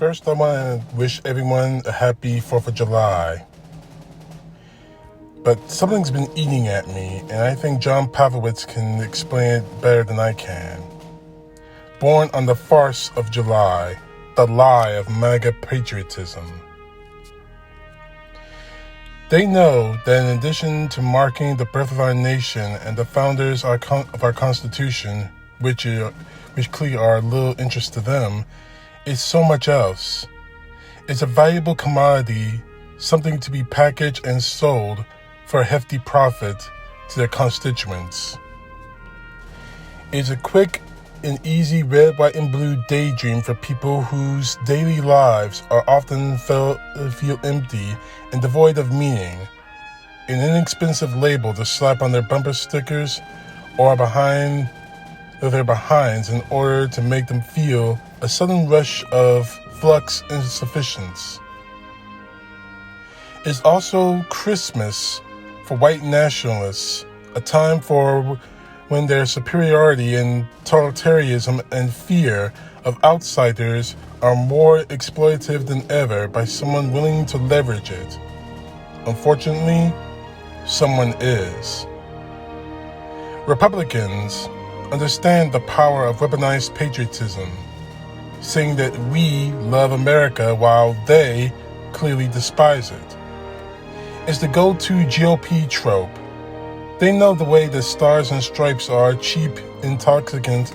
First, I want to wish everyone a happy 4th of July. But something's been eating at me, and I think John Pavlovitz can explain it better than I can. Born on the farce of July, the lie of MAGA patriotism. They know that in addition to marking the birth of our nation and the founders of our Constitution, which clearly are of little interest to them, is so much else. It's a valuable commodity, something to be packaged and sold for a hefty profit to their constituents. It's a quick and easy red, white, and blue daydream for people whose daily lives are often feel empty and devoid of meaning. An inexpensive label to slap on their bumper stickers or behind their behinds in order to make them feel a sudden rush of flux insufficiency. It's also Christmas for white nationalists, a time for when their superiority and totalitarianism and fear of outsiders are more exploitative than ever by someone willing to leverage it. Unfortunately, someone is. Republicans understand the power of weaponized patriotism, saying that we love America while they clearly despise it. It's the go-to GOP trope. They know the way that stars and stripes are cheap intoxicant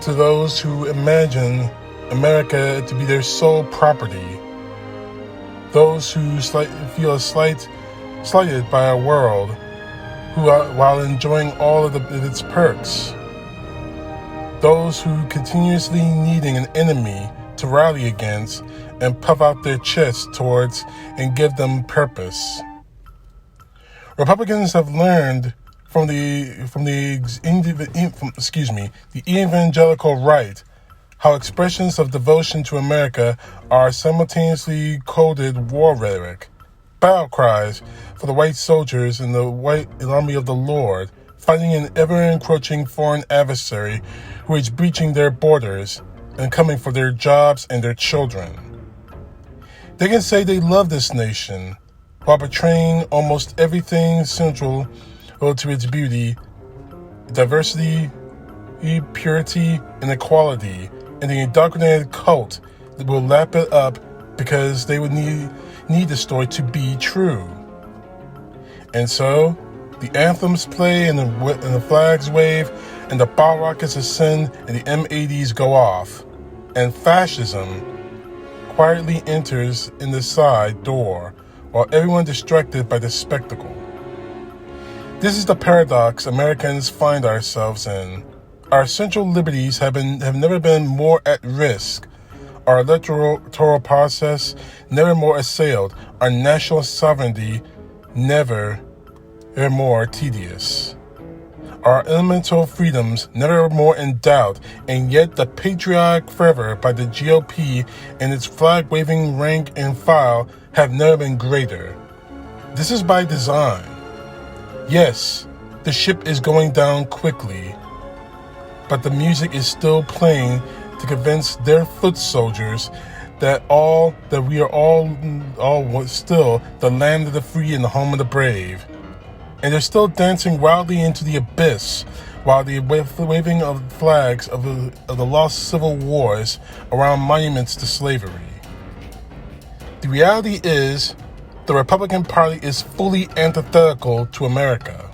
to those who imagine America to be their sole property. Those who feel slighted by our world, while enjoying all of its perks. Those who continuously needing an enemy to rally against and puff out their chests towards and give them purpose. Republicans have learned from the evangelical right how expressions of devotion to America are simultaneously coded war rhetoric, battle cries for the white soldiers in the white army of the Lord, fighting an ever-encroaching foreign adversary who is breaching their borders and coming for their jobs and their children. They can say they love this nation while betraying almost everything central to its beauty, diversity, purity, and equality, and the indoctrinated cult that will lap it up because they would need the story to be true. And so, the anthems play and the flags wave and the bottle rockets ascend and the M80s go off, and fascism quietly enters in the side door while everyone distracted by the spectacle. This is the paradox Americans find ourselves in. Our essential liberties have never been more at risk. Our electoral process never more assailed. Our national sovereignty never more tedious. Our elemental freedoms never more in doubt, and yet the patriotic fervor by the GOP and its flag-waving rank and file have never been greater. This is by design. Yes, the ship is going down quickly, but the music is still playing to convince their foot soldiers that we are all still the land of the free and the home of the brave. And they're still dancing wildly into the abyss while the waving of flags of the lost civil wars around monuments to slavery. The reality is, the Republican Party is fully antithetical to America.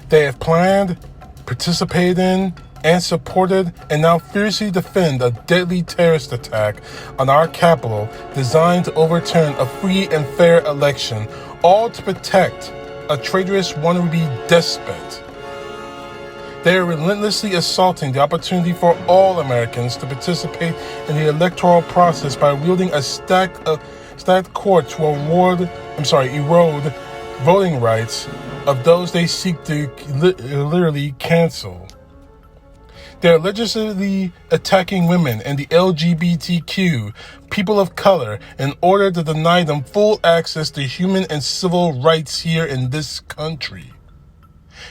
They have planned, participated in, and supported, and now fiercely defend a deadly terrorist attack on our capital designed to overturn a free and fair election, all to protect a traitorous wannabe despot. They are relentlessly assaulting the opportunity for all Americans to participate in the electoral process by wielding a stacked court to erode voting rights of those they seek to literally cancel. They are legislatively attacking women and the LGBTQ, people of color, in order to deny them full access to human and civil rights here in this country.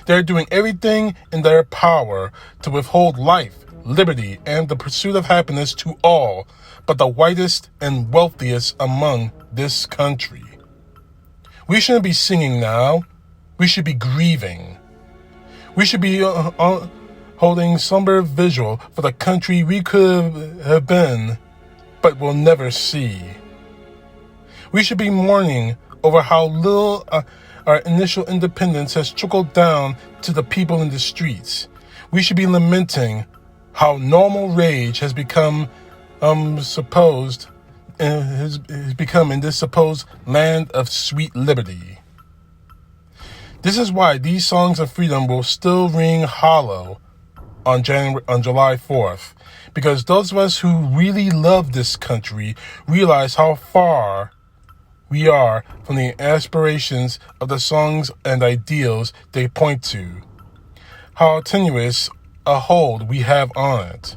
They are doing everything in their power to withhold life, liberty, and the pursuit of happiness to all but the whitest and wealthiest among this country. We shouldn't be singing now. We should be grieving. We should be holding somber vigil for the country we could have been, but will never see. We should be mourning over how little our initial independence has trickled down to the people in the streets. We should be lamenting how normal rage has become in this supposed land of sweet liberty. This is why these songs of freedom will still ring hollow on July 4th, because those of us who really love this country realize how far we are from the aspirations of the songs and ideals they point to, how tenuous a hold we have on it.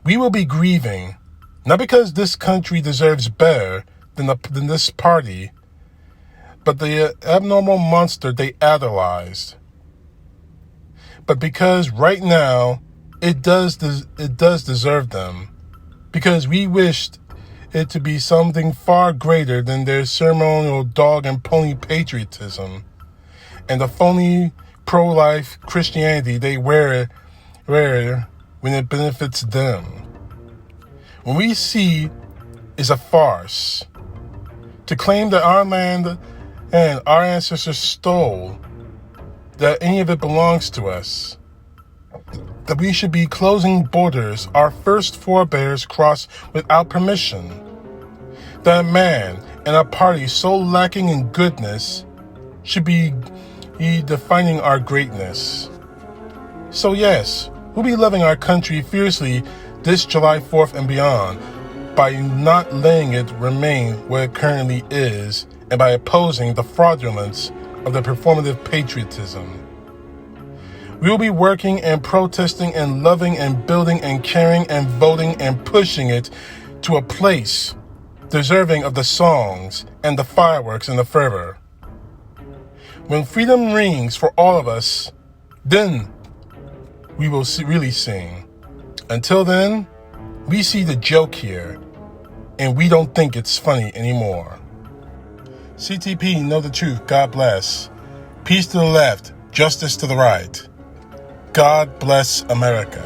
We will be grieving, not because this country deserves better than this party, but the abnormal monster they idolized. But because right now it does deserve them, because we wished it to be something far greater than their ceremonial dog and pony patriotism and the phony pro-life Christianity they wear when it benefits them. When we see is a farce. To claim that our land and our ancestors stole, that any of it belongs to us, that we should be closing borders our first forebears crossed without permission, that a man and a party so lacking in goodness should be defining our greatness. So yes, we'll be loving our country fiercely this July 4th and beyond by not letting it remain where it currently is and by opposing the fraudulence of the performative patriotism. We will be working and protesting and loving and building and caring and voting and pushing it to a place deserving of the songs and the fireworks and the fervor. When freedom rings for all of us, then we will really sing. Until then, we see the joke here, and we don't think it's funny anymore. CTP, know the truth. God bless. Peace to the left, justice to the right. God bless America.